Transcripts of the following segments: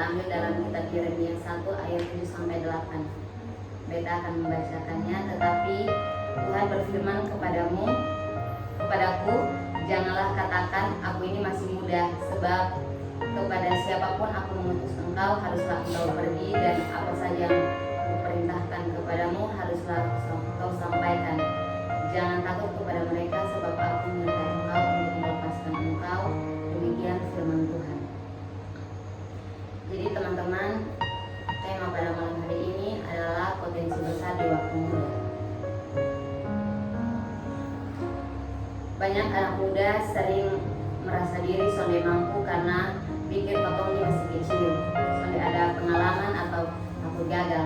ambil dalam kitab Yeremia 1 ayat 7-8. Beta akan membacakannya. Tetapi Tuhan berfirman kepadaku, janganlah katakan aku ini masih muda, sebab kepada siapapun aku mengutus engkau haruslah engkau pergi, dan apa saja yang kuperintahkan kepadamu haruslah engkau sampaikan. Jangan takut kepada mereka, sebab aku menyertai engkau untuk melepaskan engkau. Demikian firman Tuhan. Jadi teman-teman, tema pada malam hari ini adalah potensi besar di waktu muda. Banyak anak muda sering merasa diri sonde mampu karena pikir potongnya masih kecil, sonde ada pengalaman atau takut gagal.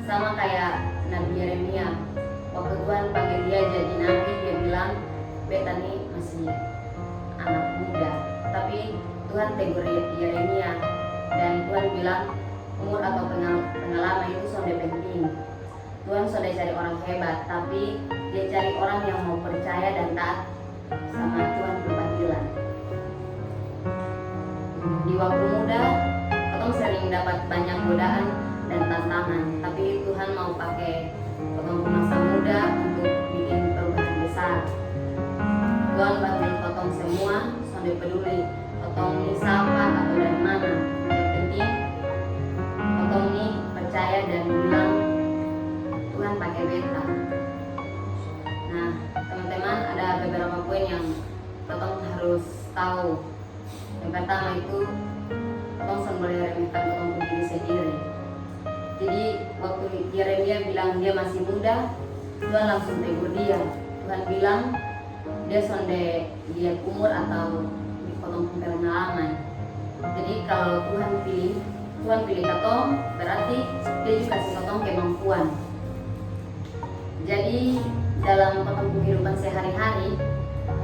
Sama kayak Nabi Yeremia, waktu Tuhan panggil dia jadi nabi, dia bilang, beta nih masih anak muda. Tapi Tuhan tegur Yeremia, dan Tuhan bilang umur atau pengalaman itu sonde penting. Tuhan sudah cari orang hebat, tapi dia cari orang yang mau percaya dan taat sama Tuhan panggilan. Di waktu muda, kita sering dapat banyak godaan dan tantangan, tapi Tuhan mau pakai kita masa muda untuk bikin perubahan besar. Tuhan bantu kita semua, sonde peduli kita ini siapa atau dari mana. Yang penting kita ini percaya dan bilang Tuhan pakai beta. Nah, teman-teman, ada beberapa poin yang kita harus tahu. Yang pertama itu, kita boleh remehkan kita diri sendiri. Jadi waktu Yeremia bilang dia masih muda, Tuhan langsung tegur dia. Tuhan bilang dia sonde lihat umur atau dipotong pengalaman. Jadi kalau Tuhan pilih katong, berarti dia juga kasih katong kemampuan. Jadi dalam potong kehidupan sehari-hari,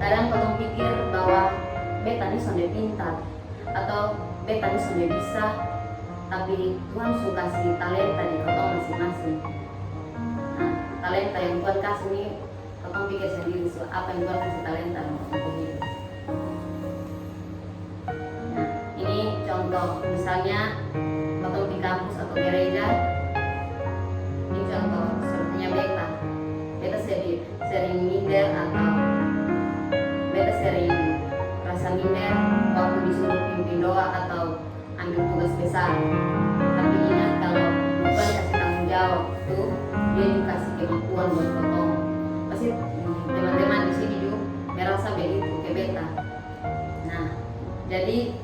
kadang potong pikir bahwa beta ini sonde pintar atau beta ini sonde bisa, tapi Tuhan suka kasih talenta di potong masing-masing. Nah, talenta yang Tuhan kasih ini potong pikir sendiri apa yang Tuhan kasih talenta dalam potong hidup. Nah, ini contoh misalnya potong di kampus atau gereja. Ini contoh sepertinya beta sering minder atau beta sering rasa minder waktu disuruh pimpin doa atau ambil tugas besar. Tapi ingat, kalau Tuhan kasih tanggung jawab itu, dia juga kasih kemampuan buat potong. Pasti teman-teman di sini juga merasa begitu ke beta. Nah, jadi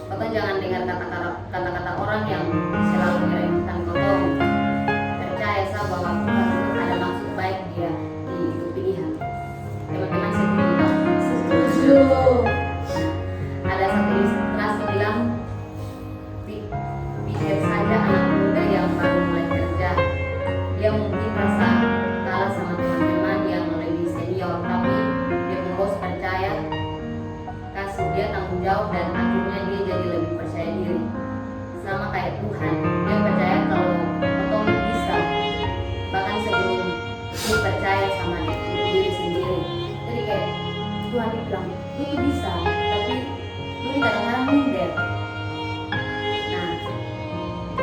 potong jangan dengar kata-kata orang yang selalu meremehkan potong. Percaya bahwa Tuhan itu ada maksud baik dia di hidup pilihan. Teman-teman setuju? Ada satu ilustrasi bilang, pikir saja anak muda yang baru mulai kerja, dia mungkin rasa kalah sama teman-teman yang lebih senior, tapi dia pun bos percaya, kasih dia tanggung jawab, dan akhirnya dia jadi lebih percaya diri. Sama kayak Tuhan, dia percaya kalau potong bisa, bahkan sebelum dia percaya sama diri sendiri. Jadi kayak Tuhan bilang, lu tuh bisa, tapi lu kadang-kadang minder. Nah,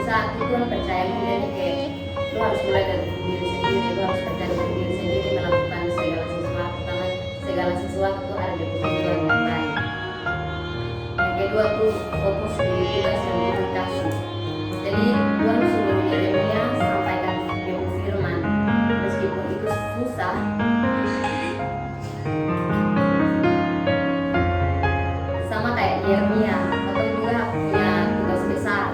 saat itu Tuhan percaya minder, kayak lu harus mulai dari diri sendiri, lu harus percaya diri sendiri melakukan segala sesuatu, karena segala sesuatu itu ada di Tuhan yang baik. Yang kedua tuh fokus di tugas yang Tuhan kasih. Jadi Tuhan suruh Yeremia sampaikan firman, meskipun itu susah. Sama kayak Yeremia, atau juga punya tugas besar.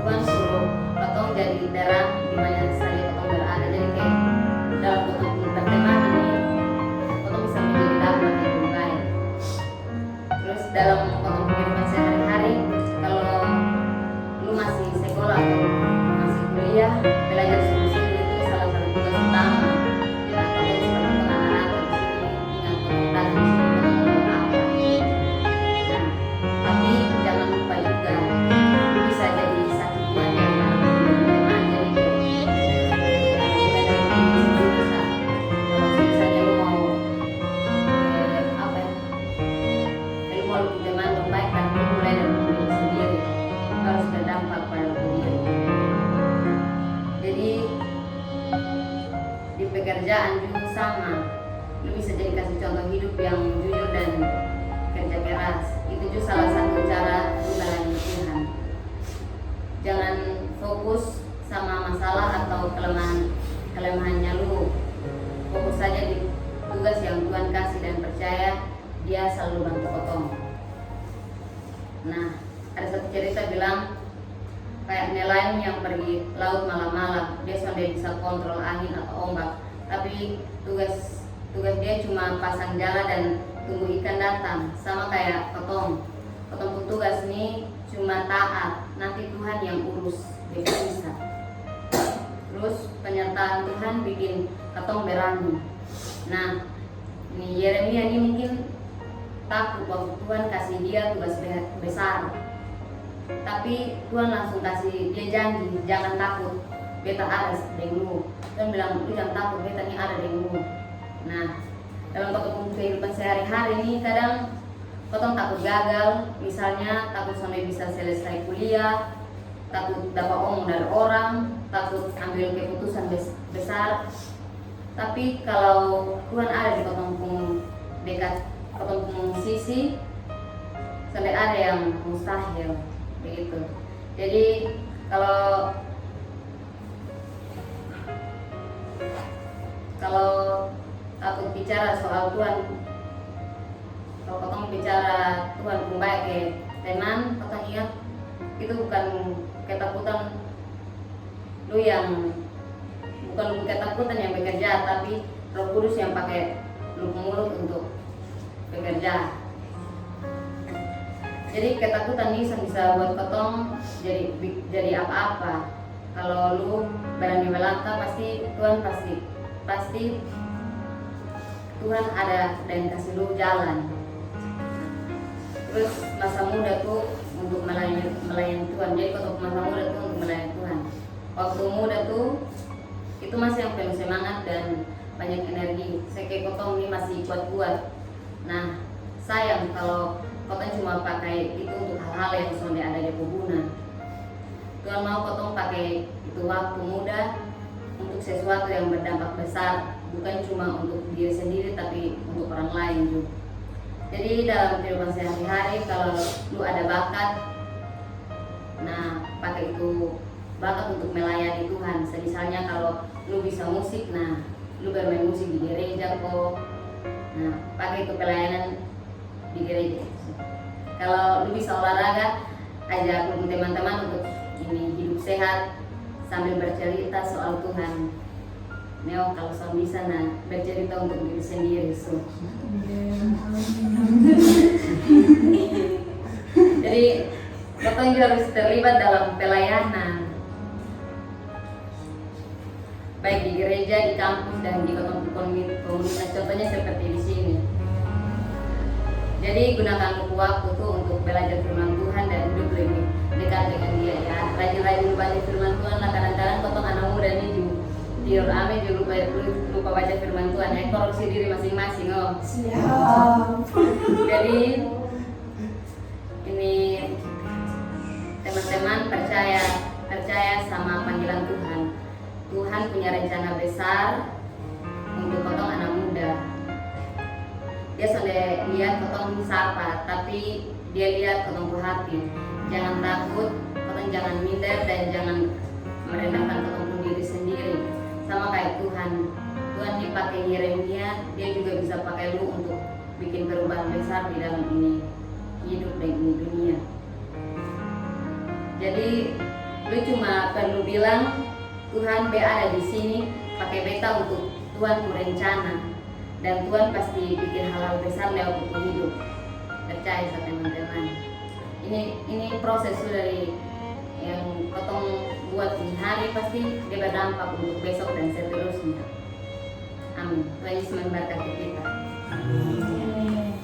Tuhan suruh potong jadi terang di mana saja potong berada. Jadi kayak dalam potong pertemanan ini, potong bisa menjadi damai yang baik. Terus dalam potong kehidupan sehari-hari, kalau lu masih sekolah atau masih kuliah, belajar sungguh-sungguh itu salah satu tugas utama. Nah, kalau seperti anak-anak di sini, ingat potong dan di sini potong untuk apa. Nah, tapi jangan lupa juga, bisa jadi satu Tuhan yang dalam teman-teman. Jadi kalau misalnya lu mau lu mau teman yang baik, tapi mulai dari diri sendiri. Itu salah satu cara melayani Tuhan. Jangan fokus sama masalah atau kelemahannya lu. Fokus saja di tugas yang Tuhan kasih dan percaya Dia selalu bantu potong. Nah, ada satu cerita bilang kayak nelayan yang pergi laut malam-malam, dia sudah bisa kontrol angin atau ombak, tapi tugas dia cuma pasang jala dan tunggu ikan datang. Sama kayak potong pun tugas ini cuma taat, nanti Tuhan yang urus, dia bisa. Terus penyertaan Tuhan bikin ketong berani. Nah, ini Yeremia ini mungkin takut waktu Tuhan kasih dia tugas besar, tapi Tuhan langsung kasih dia janji, jangan takut, beta ada denganmu. Tuhan bilang, lu jangan takut, beta ini ada denganmu. Nah, dalam kehidupan sehari-hari ini kadang potong takut gagal, misalnya takut sampai bisa selesai kuliah, takut dapat omong dari orang, takut ambil keputusan besar. Tapi kalau Tuhan ada di potong dekat potong sisi, sampai ada yang mustahil begitu. Jadi kalau takut bicara soal Tuhan, kalau potong bicara Tuhan kembali ke teman, potong ingat itu bukan ketakutan lu yang bukan ketakutan yang bekerja, tapi Roh Kudus yang pakai mulut untuk bekerja. Jadi ketakutan ini bisa buat potong jadi apa-apa. Kalau lu berani melangkah, pasti Tuhan ada dan kasih lu jalan. Terus masa muda tuh untuk melayani Tuhan. Jadi kalau masa muda tuh untuk melayani Tuhan. Waktu muda tuh itu masih yang penuh semangat dan banyak energi. Seke potong ini masih kuat-kuat. Nah, sayang kalau potong cuma pakai itu untuk hal-hal yang sudah ada di guna. Tuhan mau potong pakai itu waktu muda untuk sesuatu yang berdampak besar, bukan cuma untuk diri sendiri tapi untuk orang lain juga. Jadi dalam kehidupan sehari-hari kalau lu ada bakat, nah pakai itu bakat untuk melayani Tuhan. Misalnya kalau lu bisa musik, nah lu bermain musik di gereja kok. Nah, pakai itu pelayanan di gereja. Kalau lu bisa olahraga, ajak teman-teman untuk ini hidup sehat sambil bercerita soal Tuhan. Neo kalau soal bisa bercerita untuk diri sendiri. Jadi potong juga harus terlibat dalam pelayanan, baik di gereja, di kampus, dan di komunitas. Contohnya seperti di sini. Jadi gunakan waktu itu untuk belajar firman Tuhan dan hidup lebih dekat dengan Dia ya. Rajin-rajin baca firman Tuhan lah. Kadang-kadang potong anak muda ini tidur ame juga lupa baca firman Tuhan ya. Koreksi diri masing-masing oh. Siap. Jadi ini teman-teman percaya sama panggilan Tuhan. Tuhan punya rencana besar untuk potong anak muda. Dia sudah lihat potong siapa, tapi dia lihat potong hati. Jangan takut, potong jangan minder dan jangan merendahkan potong diri sendiri. Sama kayak Tuhan dipakai Yeremia, dia juga bisa pakai lu untuk bikin perubahan besar di dalam ini hidup dan ini dunia. Jadi lu cuma perlu bilang Tuhan ada di sini, pakai beta untuk Tuhan rencana. Dan Tuhan pasti bikin hal-hal besar lewat buku hidup. Percaya sama teman-teman. Ini proses dari yang potong buat ini hari, pasti dia berdampak untuk besok dan seterusnya. Amin. Tuhan Yesus memberkati kita. Amin.